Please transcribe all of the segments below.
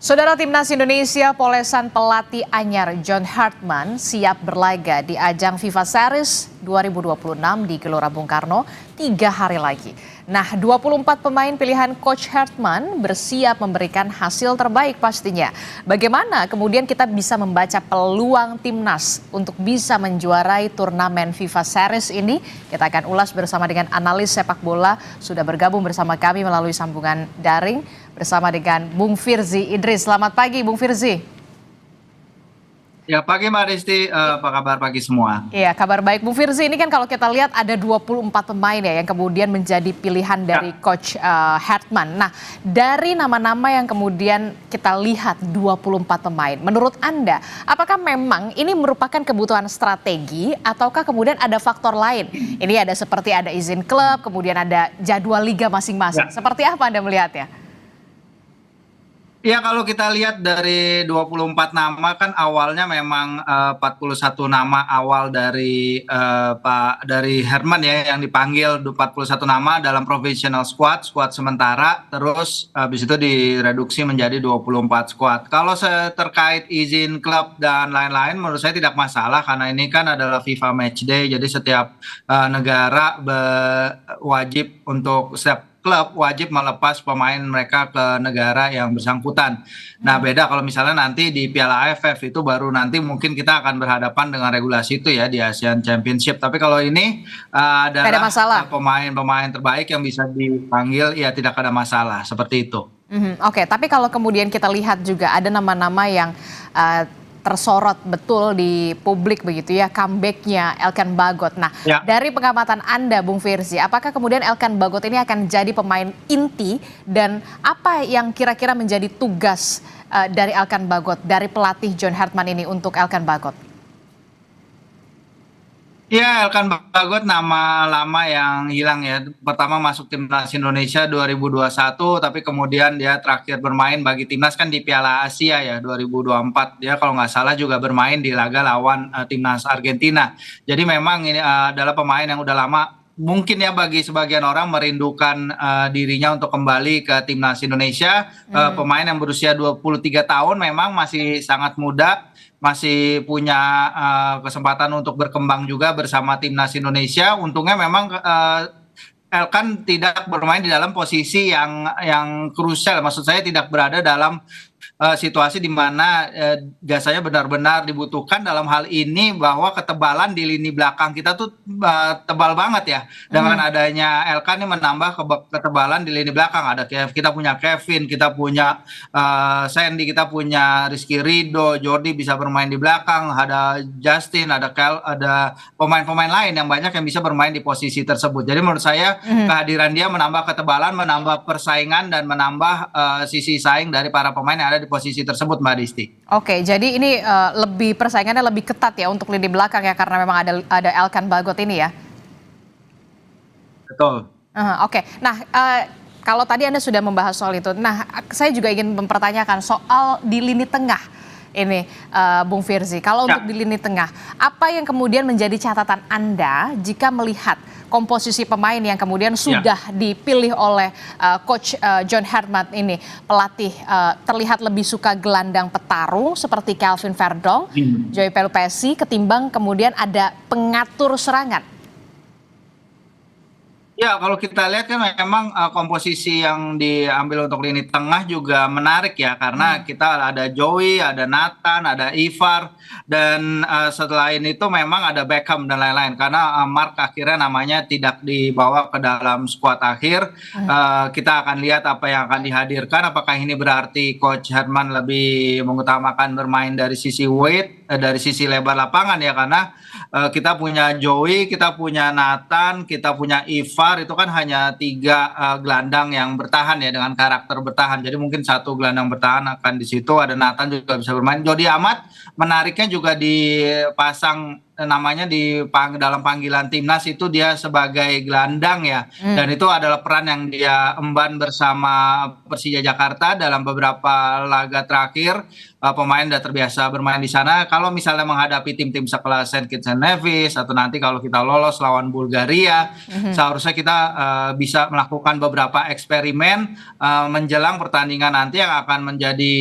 Saudara Timnas Indonesia polesan pelatih anyar John Hartman siap berlaga di ajang FIFA Series 2026 di Gelora Bung Karno 3 hari lagi. Nah, 24 pemain pilihan Coach Hartman bersiap memberikan hasil terbaik pastinya. Bagaimana kemudian kita bisa membaca peluang Timnas untuk bisa menjuarai turnamen FIFA Series ini? Kita akan ulas bersama dengan analis sepak bola, sudah bergabung bersama kami melalui sambungan daring bersama dengan Bung Firzi Idris. Selamat pagi Bung Firzi. Ya, pagi Mbak Risti, apa kabar pagi semua? Iya, kabar baik. Bung Firzi, ini kan kalau kita lihat ada 24 pemain ya yang kemudian menjadi pilihan dari Coach Hartman. Nah, dari nama-nama yang kemudian kita lihat 24 pemain, menurut Anda, apakah memang ini merupakan kebutuhan strategi ataukah kemudian ada faktor lain? Ini ada seperti ada izin klub, kemudian ada jadwal liga masing-masing. Seperti apa Anda melihatnya? Ya, kalau kita lihat dari 24 nama kan awalnya memang 41 nama awal dari dari Herman ya yang dipanggil 41 nama dalam professional squad sementara, terus habis itu direduksi menjadi 24 squad. Kalau terkait izin klub dan lain-lain menurut saya tidak masalah karena ini kan adalah FIFA Matchday, jadi setiap negara wajib untuk setiap klub wajib melepas pemain mereka ke negara yang bersangkutan. Nah, beda kalau misalnya nanti di Piala AFF itu baru nanti mungkin kita akan berhadapan dengan regulasi itu ya di Asian Championship. Tapi kalau ini adalah pemain-pemain terbaik yang bisa dipanggil, ya tidak ada masalah seperti itu. Oke, tapi kalau kemudian kita lihat juga ada nama-nama yang tersorot betul di publik begitu ya, comebacknya Elkan Bagot. Nah, dari pengamatan Anda Bung Firzi, apakah kemudian Elkan Bagot ini akan jadi pemain inti dan apa yang kira-kira menjadi tugas dari Elkan Bagot, dari pelatih John Hartman ini untuk Elkan Bagot? Ya, Elkan Bagot nama lama yang hilang ya. Pertama masuk Timnas Indonesia 2021, tapi kemudian dia terakhir bermain bagi Timnas kan di Piala Asia ya 2024. Dia kalau nggak salah juga bermain di laga lawan Timnas Argentina. Jadi memang ini adalah pemain yang udah lama. Mungkin ya bagi sebagian orang merindukan dirinya untuk kembali ke Timnas Indonesia. Pemain yang berusia 23 tahun memang masih sangat muda, masih punya kesempatan untuk berkembang juga bersama Timnas Indonesia. Untungnya memang Elkan tidak bermain di dalam posisi yang krusial. Maksud saya tidak berada dalam situasi di mana jasanya benar-benar dibutuhkan dalam hal ini, bahwa ketebalan di lini belakang kita tuh tebal banget ya. Dengan adanya Elkan ini menambah ketebalan di lini belakang. Kita punya Kevin, kita punya Sandy, kita punya Rizky Ridho, Jordi bisa bermain di belakang, ada Justin, ada pemain-pemain lain yang banyak yang bisa bermain di posisi tersebut. Jadi menurut saya kehadiran dia menambah ketebalan, menambah persaingan dan menambah sisi saing dari para pemain yang ada di posisi tersebut, Mbak Disti. Oke, jadi ini persaingannya lebih ketat ya untuk lini belakang ya, karena memang ada Elkan Bagot ini ya. Betul. Oke, nah kalau tadi Anda sudah membahas soal itu, nah saya juga ingin mempertanyakan soal di lini tengah ini, Bung Firzi. Kalau untuk di lini tengah, apa yang kemudian menjadi catatan Anda jika melihat komposisi pemain yang kemudian sudah dipilih oleh Coach John Hartman ini, pelatih terlihat lebih suka gelandang petarung seperti Calvin Verdong, Joey Pelupesi, ketimbang kemudian ada pengatur serangan? Ya, kalau kita lihat kan memang komposisi yang diambil untuk lini tengah juga menarik ya, karena kita ada Joey, ada Nathan, ada Ivar, dan setelah itu memang ada Beckham dan lain-lain. Karena Mark akhirnya namanya tidak dibawa ke dalam skuad akhir. Kita akan lihat apa yang akan dihadirkan. Apakah ini berarti Coach Herman lebih mengutamakan bermain dari sisi weight, dari sisi lebar lapangan ya, karena kita punya Joey, kita punya Nathan, kita punya Ivar, itu kan hanya 3 gelandang yang bertahan ya, dengan karakter bertahan. Jadi mungkin 1 gelandang bertahan akan di situ. Ada Nathan juga bisa bermain. Jody Amat menariknya juga dipasang namanya dalam panggilan timnas itu dia sebagai gelandang ya, dan itu adalah peran yang dia emban bersama Persija Jakarta dalam beberapa laga terakhir. Pemain udah terbiasa bermain di sana. Kalau misalnya menghadapi tim-tim sekelas Saint Kitts and Nevis atau nanti kalau kita lolos lawan Bulgaria, seharusnya kita bisa melakukan beberapa eksperimen menjelang pertandingan nanti yang akan menjadi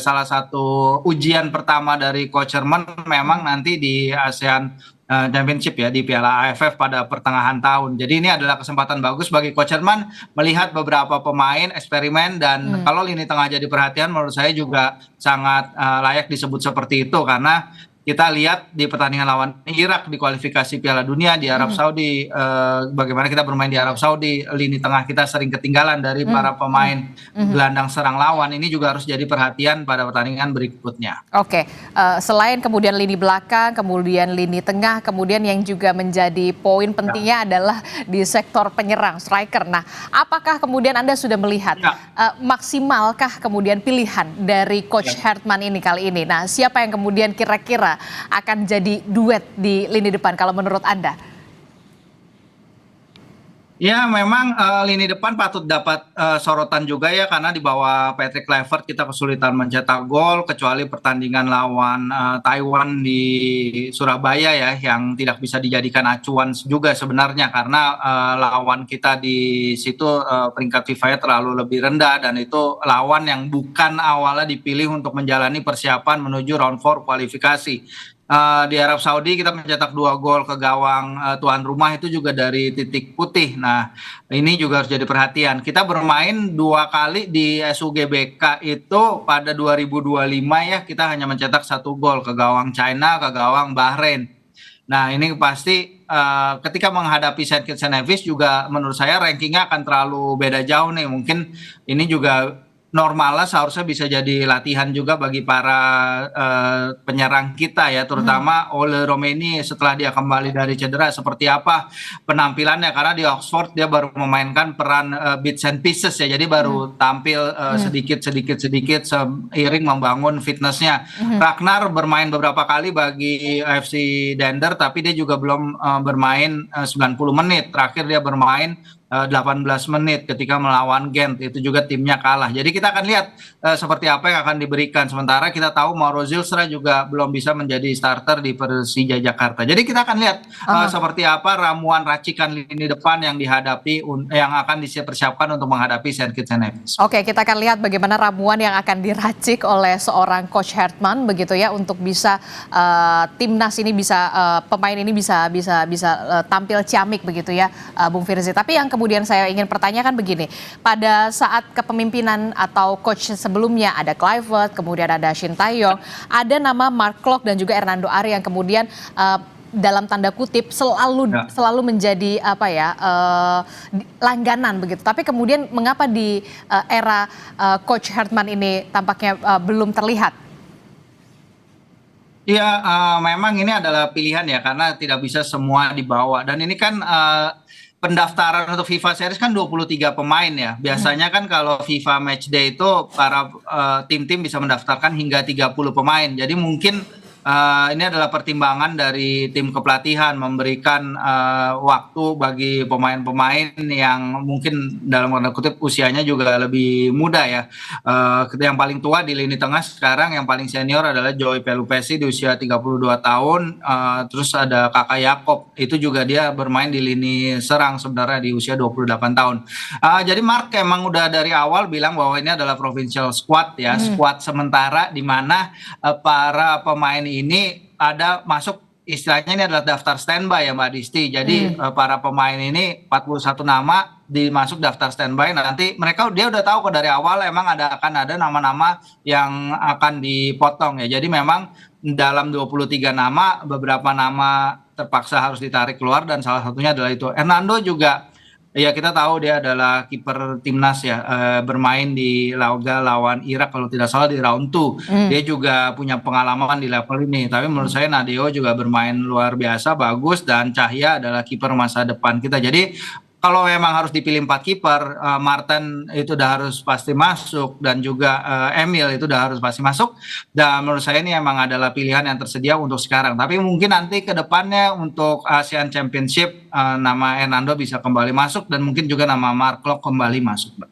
salah satu ujian pertama dari Coach Herman memang nanti di ASEAN Championship ya, di Piala AFF pada pertengahan tahun. Jadi ini adalah kesempatan bagus bagi Coach Herman melihat beberapa pemain eksperimen, dan kalau lini tengah jadi perhatian menurut saya juga sangat layak disebut seperti itu, karena kita lihat di pertandingan lawan Irak di kualifikasi Piala Dunia di Arab Saudi, bagaimana kita bermain di Arab Saudi, lini tengah kita sering ketinggalan dari para pemain gelandang serang lawan. Ini juga harus jadi perhatian pada pertandingan berikutnya. Oke, selain kemudian lini belakang, kemudian lini tengah, kemudian yang juga menjadi poin pentingnya adalah di sektor penyerang, striker. Nah, apakah kemudian Anda sudah melihat maksimalkah kemudian pilihan dari Coach Herman ini kali ini? Nah, siapa yang kemudian kira-kira akan jadi duet di lini depan kalau menurut Anda? Ya, memang lini depan patut dapat sorotan juga ya, karena di bawah Patrick Kluivert kita kesulitan mencetak gol, kecuali pertandingan lawan Taiwan di Surabaya ya, yang tidak bisa dijadikan acuan juga sebenarnya, karena lawan kita di situ peringkat FIFA-nya terlalu lebih rendah, dan itu lawan yang bukan awalnya dipilih untuk menjalani persiapan menuju round 4 kualifikasi. Di Arab Saudi kita mencetak 2 gol ke gawang tuan rumah, itu juga dari titik putih. Nah, ini juga harus jadi perhatian. Kita bermain 2 kali di SUGBK itu pada 2025 ya, kita hanya mencetak 1 gol ke gawang China, ke gawang Bahrain. Nah, ini pasti ketika menghadapi Saint Kitts and Nevis juga menurut saya rankingnya akan terlalu beda jauh nih. Mungkin ini juga normalnya seharusnya bisa jadi latihan juga bagi para penyerang kita ya, terutama Ole Romeni setelah dia kembali dari cedera, seperti apa penampilannya, karena di Oxford dia baru memainkan peran bits and pieces ya, jadi baru tampil sedikit seiring membangun fitnessnya. Ragnar bermain beberapa kali bagi AFC Dender, tapi dia juga belum bermain 90 menit. Terakhir dia bermain 18 menit ketika melawan Gent, itu juga timnya kalah. Jadi kita akan lihat seperti apa yang akan diberikan. Sementara kita tahu Mauro Zilstra juga belum bisa menjadi starter di Persija Jakarta. Jadi kita akan lihat seperti apa ramuan racikan lini depan yang dihadapi, yang akan dipersiapkan untuk menghadapi Saint Kitts and Nevis. Oke, kita akan lihat bagaimana ramuan yang akan diracik oleh seorang Coach Herman begitu ya, untuk bisa timnas ini bisa pemain ini bisa tampil ciamik begitu ya, Bung Firzi. Tapi yang kemudian saya ingin pertanyakan begini, pada saat kepemimpinan atau coach sebelumnya ada Kluivert, kemudian ada Shin Tae-yong, ada nama Mark Klok dan juga Hernando Ari yang kemudian dalam tanda kutip selalu menjadi langganan begitu. Tapi kemudian mengapa di era Coach Herman ini tampaknya belum terlihat? Iya, memang ini adalah pilihan ya, karena tidak bisa semua dibawa, dan ini kan pendaftaran untuk FIFA Series kan 23 pemain ya. Biasanya kan kalau FIFA Matchday itu para tim-tim bisa mendaftarkan hingga 30 pemain. Jadi mungkin ini adalah pertimbangan dari tim kepelatihan memberikan waktu bagi pemain-pemain yang mungkin dalam tanda kutip usianya juga lebih muda ya. Yang paling tua di lini tengah sekarang, yang paling senior adalah Joey Pelupesi di usia 32 tahun. Terus ada Kakak Yakob, itu juga dia bermain di lini serang sebenarnya di usia 28 tahun. Jadi Mark emang udah dari awal bilang bahwa ini adalah provincial squad ya, squad sementara, di mana para pemain ini ada masuk, istilahnya ini adalah daftar standby ya Mbak Disti. Jadi para pemain ini 41 nama dimasuk daftar standby. Nanti dia udah tahu dari awal emang akan ada nama-nama yang akan dipotong ya. Jadi memang dalam 23 nama beberapa nama terpaksa harus ditarik keluar, dan salah satunya adalah itu. Hernando juga ya, kita tahu dia adalah kiper timnas ya, bermain di laga lawan Irak kalau tidak salah di round 2. Dia juga punya pengalaman di level ini. Tapi menurut saya Nadeo juga bermain luar biasa bagus, dan Cahya adalah kiper masa depan kita. Jadi kalau memang harus dipilih 4 kiper, Martin itu udah harus pasti masuk dan juga Emil itu udah harus pasti masuk. Dan menurut saya ini emang adalah pilihan yang tersedia untuk sekarang. Tapi mungkin nanti ke depannya untuk Asian Championship nama Hernando bisa kembali masuk dan mungkin juga nama Mark Klok kembali masuk, Mbak.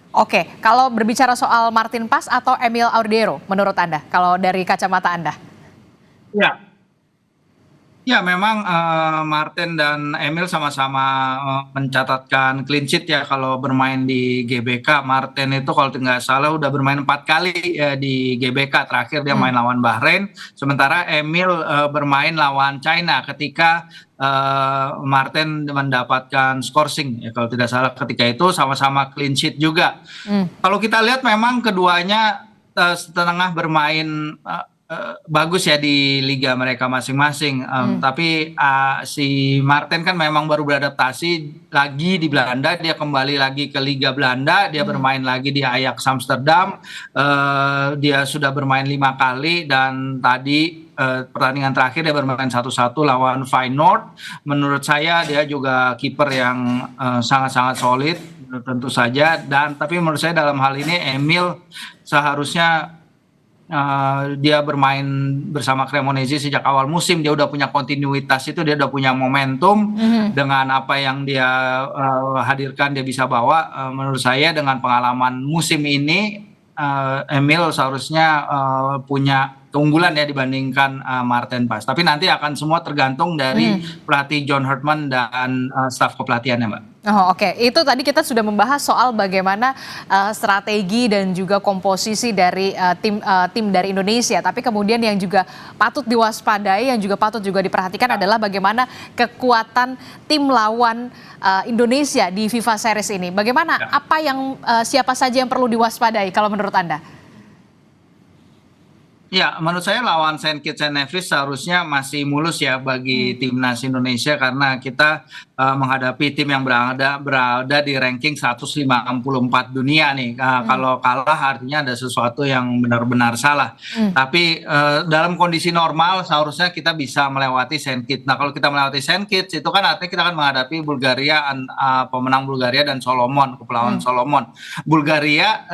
Oke, kalau berbicara soal Martin Paes atau Emil Audero menurut Anda, kalau dari kacamata Anda? Ya, ya, memang Martin dan Emil sama-sama mencatatkan clean sheet ya kalau bermain di GBK. Martin itu kalau nggak salah udah bermain 4 kali ya di GBK. Terakhir dia main lawan Bahrain. Sementara Emil bermain lawan China ketika Martin mendapatkan scoring ya kalau tidak salah ketika itu sama-sama clean sheet juga. Kalau kita lihat memang keduanya setengah bermain bagus ya di liga mereka masing-masing. Tapi si Martin kan memang baru beradaptasi lagi di Belanda, dia kembali lagi ke Liga Belanda, dia bermain lagi di Ajax Amsterdam. Dia sudah bermain 5 kali dan tadi pertandingan terakhir dia bermain 1-1 lawan Feyenoord. Menurut saya dia juga kiper yang sangat-sangat solid tentu saja. Dan tapi menurut saya dalam hal ini Emil seharusnya dia bermain bersama Cremonese sejak awal musim, dia udah punya kontinuitas itu, dia udah punya momentum dengan apa yang dia hadirkan, dia bisa bawa. Menurut saya dengan pengalaman musim ini Emil seharusnya punya keunggulan ya dibandingkan Martin Paes. Tapi nanti akan semua tergantung dari pelatih John Hartman dan staf kepelatihannya, Mbak. Oh, oke. Itu tadi kita sudah membahas soal bagaimana strategi dan juga komposisi dari tim dari Indonesia. Tapi kemudian yang juga patut diwaspadai, yang juga patut juga diperhatikan adalah bagaimana kekuatan tim lawan Indonesia di FIFA Series ini. Bagaimana? Apa yang siapa saja yang perlu diwaspadai kalau menurut Anda? Ya, menurut saya lawan Saint Kitts and Nevis seharusnya masih mulus ya bagi timnas Indonesia karena kita menghadapi tim yang berada di ranking 154 dunia nih. Kalau kalah artinya ada sesuatu yang benar-benar salah. Tapi dalam kondisi normal seharusnya kita bisa melewati Saint Kitts. Nah, kalau kita melewati Saint Kitts itu kan artinya kita akan menghadapi Bulgaria, pemenang Bulgaria dan Solomon, Kepulauan Solomon. Bulgaria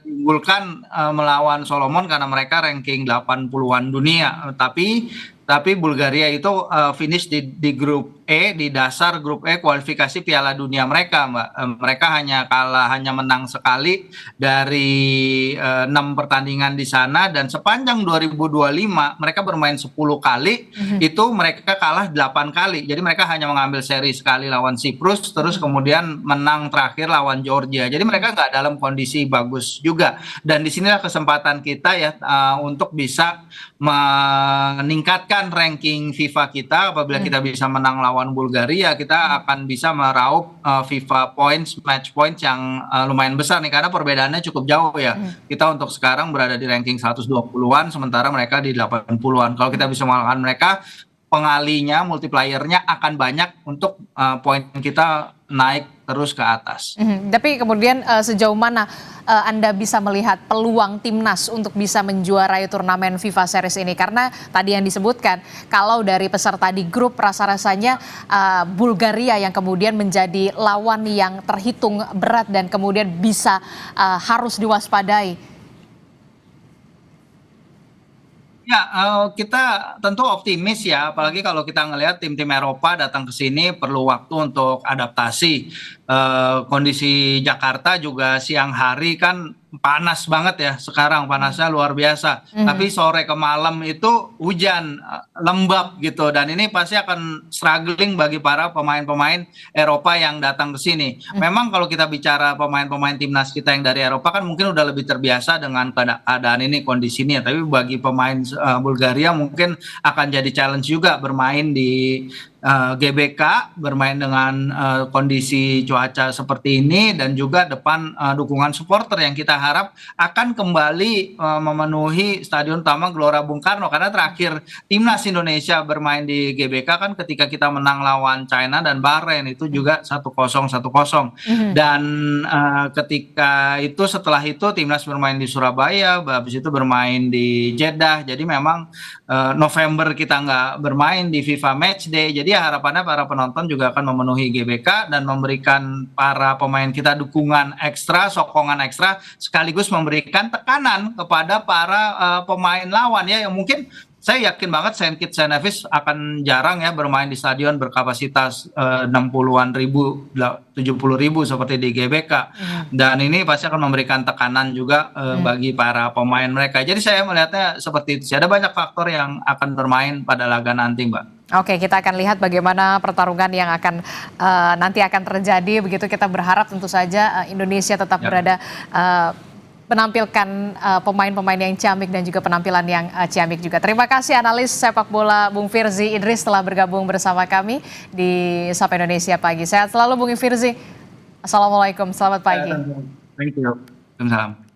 diunggulkan melawan Solomon karena mereka ranking 80-an dunia, tapi Bulgaria itu finish di grup E, di dasar grup E kualifikasi Piala Dunia mereka, Mbak. Mereka hanya menang sekali dari 6 pertandingan di sana, dan sepanjang 2025 mereka bermain 10 kali, itu mereka kalah 8 kali. Jadi mereka hanya mengambil seri sekali lawan Siprus, terus kemudian menang terakhir lawan Georgia. Jadi mereka nggak dalam kondisi bagus juga. Dan disinilah kesempatan kita ya untuk bisa meningkatkan ranking FIFA kita. Apabila kita bisa menang lawan Bulgaria, kita akan bisa meraup FIFA points, match points yang lumayan besar nih, karena perbedaannya cukup jauh ya. Kita untuk sekarang berada di ranking 120-an, sementara mereka di 80-an. Kalau kita bisa mengalahkan mereka, pengalinya, multipliernya akan banyak untuk poin kita naik terus ke atas. Tapi kemudian sejauh mana Anda bisa melihat peluang timnas untuk bisa menjuarai turnamen FIFA Series ini? Karena tadi yang disebutkan, kalau dari peserta di grup rasa-rasanya Bulgaria yang kemudian menjadi lawan yang terhitung berat dan kemudian bisa harus diwaspadai. Ya, kita tentu optimis ya, apalagi kalau kita ngelihat tim-tim Eropa datang ke sini perlu waktu untuk adaptasi. Kondisi Jakarta juga siang hari kan panas banget ya, sekarang panasnya luar biasa. Tapi sore ke malam itu hujan, lembab gitu, dan ini pasti akan struggling bagi para pemain-pemain Eropa yang datang ke sini. Memang kalau kita bicara pemain-pemain timnas kita yang dari Eropa kan mungkin udah lebih terbiasa dengan keadaan ini, kondisi ini, tapi bagi pemain Bulgaria mungkin akan jadi challenge juga bermain di GBK, bermain dengan kondisi cuaca seperti ini, dan juga depan dukungan supporter yang kita harap akan kembali memenuhi Stadion Utama Gelora Bung Karno, karena terakhir timnas Indonesia bermain di GBK kan ketika kita menang lawan China dan Bahrain, itu juga 1-0 dan ketika itu, setelah itu timnas bermain di Surabaya, habis itu bermain di Jeddah. Jadi memang November kita nggak bermain di FIFA Matchday, jadi Jadi harapannya para penonton juga akan memenuhi GBK dan memberikan para pemain kita dukungan ekstra, sokongan ekstra, sekaligus memberikan tekanan kepada para pemain lawan ya, yang mungkin saya yakin banget Saint Kitts and Nevis akan jarang ya bermain di stadion berkapasitas 60-an ribu, 70 ribu seperti di GBK. Dan ini pasti akan memberikan tekanan juga bagi para pemain mereka. Jadi saya melihatnya seperti itu. Ada banyak faktor yang akan bermain pada laga nanti, Mbak. Oke, kita akan lihat bagaimana pertarungan yang akan nanti akan terjadi. Begitu kita berharap tentu saja Indonesia tetap berada menampilkan pemain-pemain yang ciamik dan juga penampilan yang ciamik juga. Terima kasih analis sepak bola Bung Firzi Idris telah bergabung bersama kami di Sapa Indonesia Pagi. Sehat selalu Bung Firzi. Assalamualaikum, selamat pagi. Thank you. Salam.